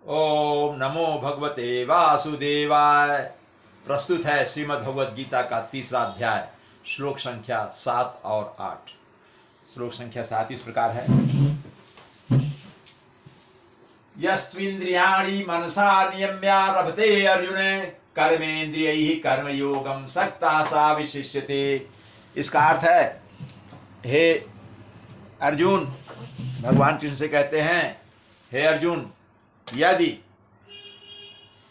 ओम नमो भगवते वासुदेवाय। प्रस्तुत है श्रीमद् भगवद गीता का तीसरा अध्याय, श्लोक संख्या 7 और 8। श्लोक संख्या 7 इस प्रकार है। यस्त्विन्द्रियाणि मनसा नियम्यारभते अर्जुन कर्मेन्द्रियैः कर्मयोगं सक्ता सा विशिष्यते। इसका अर्थ है, हे अर्जुन, भगवान कृष्ण से कहते हैं, हे अर्जुन, यदि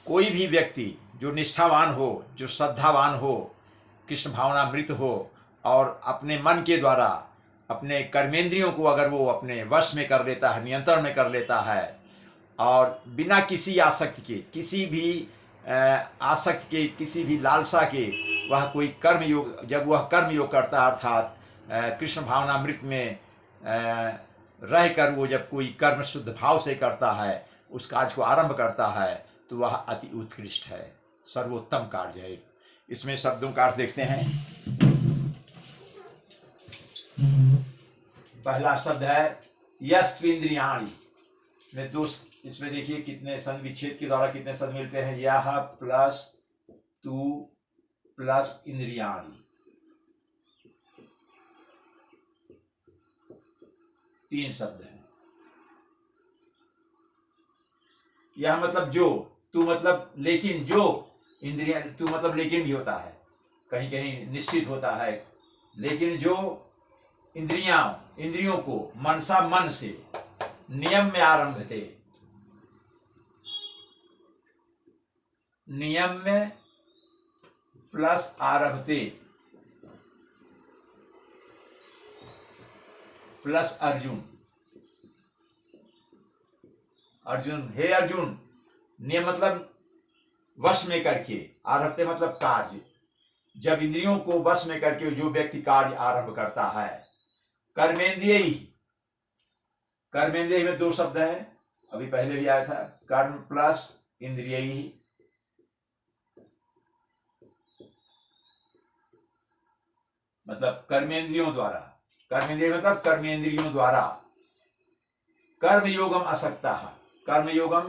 कोई भी व्यक्ति जो निष्ठावान हो, जो श्रद्धावान हो, कृष्ण भावनामृत हो और अपने मन के द्वारा अपने कर्मेंद्रियों को अगर वो अपने वश में कर लेता है, नियंत्रण में कर लेता है और बिना किसी आसक्ति के, किसी भी आसक्ति के, किसी भी लालसा के वह कोई कर्म योग, जब वह कर्म योग करता है अर्थात कृष्ण भावनामृत में रहकर वो जब कोई कर्म शुद्ध भाव से करता है, उस कार्य को आरंभ करता है, तो वह अति उत्कृष्ट है, सर्वोत्तम कार्य है। इसमें शब्दों का अर्थ देखते हैं। पहला शब्द है यस्त्विन्द्रियाणि में दो, इसमें देखिए कितने शब्द विच्छेद के द्वारा कितने शब्द मिलते हैं। यह प्लस तू प्लस इंद्रियाणि, 3 शब्द हैं। यह मतलब जो, तू मतलब लेकिन, जो इंद्रिया, तू मतलब लेकिन भी होता है, कहीं कहीं निश्चित होता है, लेकिन जो इंद्रियों को मनसा मन से नियम में आरंभ थे, नियम में प्लस आरभते प्लस अर्जुन। अर्जुन, हे अर्जुन, नियम मतलब वश में करके, आरभते मतलब कार्य। जब इंद्रियों को वश में करके जो व्यक्ति कार्य आरंभ करता है, कर्मेंद्रिय, कर्मेंद्रिय में 2 शब्द है, अभी पहले भी आया था, कर्म प्लस इंद्रिय, मतलब कर्मेंद्रियों द्वारा, कर्मेंद्रिय मतलब कर्मेंद्रियों द्वारा, कर्म योगम असक्ता, कर्म योगम,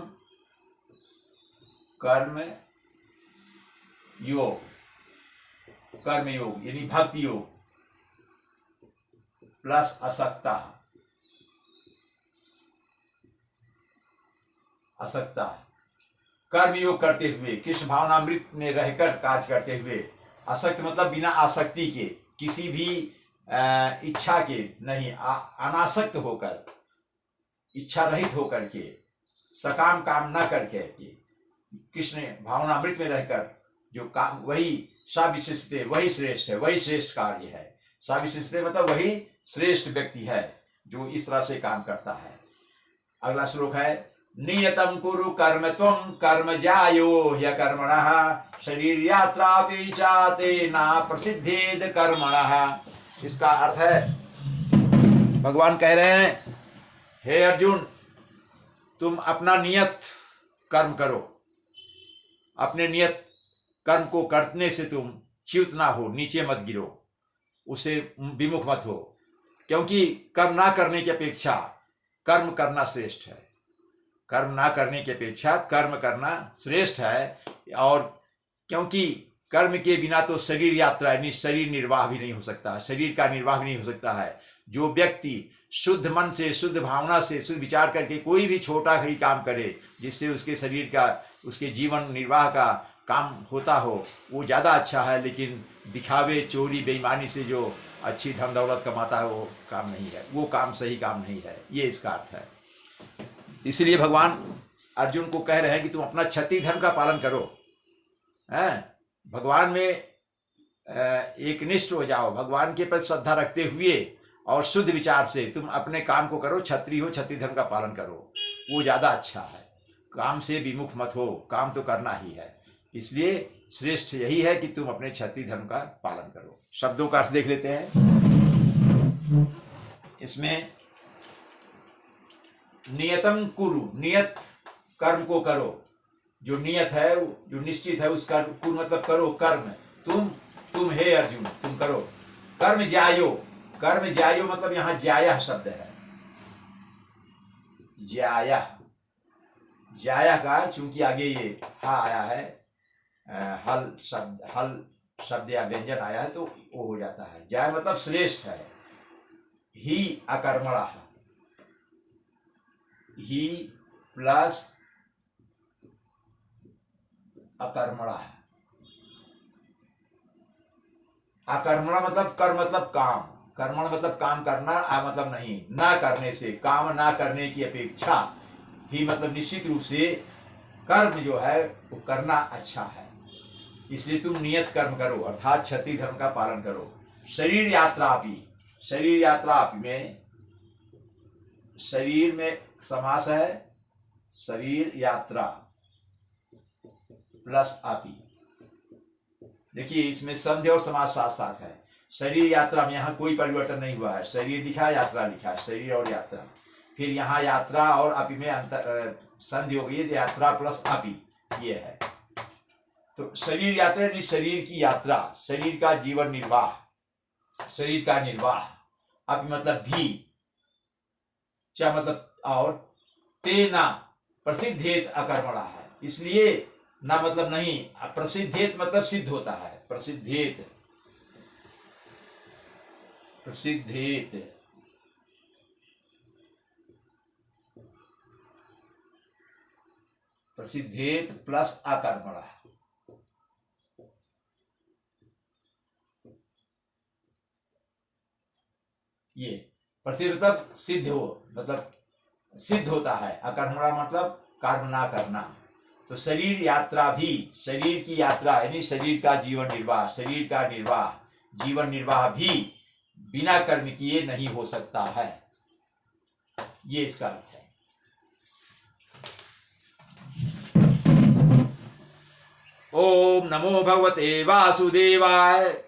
कर्म योग, कर्म योग यानी भक्ति योग प्लस असक्ता, असक्ता कर्म योग करते हुए, कृष्ण भावनामृत में रहकर कार्य करते हुए, असक्त मतलब बिना आसक्ति के, किसी भी इच्छा के नहीं, अनासक्त होकर, इच्छा रहित होकर के, सकाम काम न करके, कृष्ण भावनामृत में रहकर जो काम, वही साविशिष्ट, वही श्रेष्ठ है, वही श्रेष्ठ कार्य है। साविशिष्ट मतलब वही श्रेष्ठ व्यक्ति है जो इस तरह से काम करता है। अगला श्लोक है, नियतम कुरु कर्म त्वं कर्म जायो ह्यकर्मणः शरीर यात्रा पे चाते ना प्रसिद्धेद कर्मणः। इसका अर्थ है, भगवान कह रहे हैं, हे अर्जुन, तुम अपना नियत कर्म करो, अपने नियत कर्म को करने से तुम च्युत ना हो, नीचे मत गिरो, उसे विमुख मत हो, क्योंकि कर्म ना करने की अपेक्षा कर्म करना श्रेष्ठ है। कर्म ना करने की अपेक्षा कर्म करना श्रेष्ठ है। और क्योंकि कर्म के बिना तो शरीर यात्रा यानी शरीर निर्वाह भी नहीं हो सकता, शरीर का निर्वाह भी नहीं हो सकता है। जो व्यक्ति शुद्ध मन से, शुद्ध भावना से, शुद्ध विचार करके कोई भी छोटा ही काम करे जिससे उसके शरीर का, उसके जीवन निर्वाह का काम होता हो, वो ज़्यादा अच्छा है। लेकिन दिखावे, चोरी, बेईमानी से जो अच्छी धन दौलत कमाता है, वो काम नहीं है, वो काम सही काम नहीं है। ये इसका अर्थ है। इसलिए भगवान अर्जुन को कह रहे हैं कि तुम अपना क्षत्रिय धर्म का पालन करो, हैं, भगवान में एक निष्ठ हो जाओ, भगवान के प्रति श्रद्धा रखते हुए और शुद्ध विचार से तुम अपने काम को करो, क्षत्रिय हो, क्षत्रिय धर्म का पालन करो, वो ज़्यादा अच्छा है। काम से विमुख मत हो, काम तो करना ही है। इसलिए श्रेष्ठ यही है कि तुम अपने क्षत्रिय धर्म का पालन करो। शब्दों का अर्थ देख लेते हैं। इसमें नियतम कुरु, नियत कर्म को करो, जो नियत है, जो निश्चित है, उसका कुरु मतलब करो, कर्म, तुम हे अर्जुन तुम करो। कर्म जायो, कर्म जायो मतलब यहां जाया शब्द है, जाया, जाया का चूंकि आगे ये हा आया है, हल शब्द या व्यंजन आया है, तो वो हो जाता है। जाय मतलब श्रेष्ठ है। ही अकर्मणा, ही प्लस अकर्मणा। अकर्मणा मतलब कर मतलब काम, कर्मण मतलब काम करना, आ मतलब नहीं, ना करने से, काम ना करने की अपेक्षा ही मतलब निश्चित रूप से कर्म जो है वो करना अच्छा है। इसलिए तुम नियत कर्म करो, अर्थात क्षत्रिय धर्म का पालन करो। शरीर यात्रा भी, शरीर यात्रा में शरीर में समास है, शरीर यात्रा प्लस आपी। देखिए इसमें संधि और समास साथ साथ है। शरीर यात्रा में यहाँ कोई परिवर्तन नहीं हुआ है, शरीर लिखा है, यात्रा लिखा है, शरीर और यात्रा। फिर यहाँ यात्रा और अपी में अंतर संधि हो गई है, यात्रा प्लस अपी ये है। तो शरीर यात्रा यानी शरीर की यात्रा, शरीर का जीवन निर्वाह, शरीर का निर्वाह। अपी मतलब भी, चा मतलब और, तेना प्रसिद्धेत अकर्मणा है, इसलिए ना मतलब नहीं, प्रसिद्धेत मतलब सिद्ध होता है, प्रसिद्धेत, प्रसिद्धेत, प्रसिद्धेत प्लस अकर्मणा। ये प्रसिद्ध मतलब सिद्ध हो, मतलब सिद्ध होता है, अकर्मणा मतलब कर्म ना करना। तो शरीर यात्रा भी, शरीर की यात्रा यानी शरीर का जीवन निर्वाह, शरीर का निर्वाह, जीवन निर्वाह भी बिना कर्म किए नहीं हो सकता है, ये इसका अर्थ है। ओम नमो भगवते वासुदेवाय।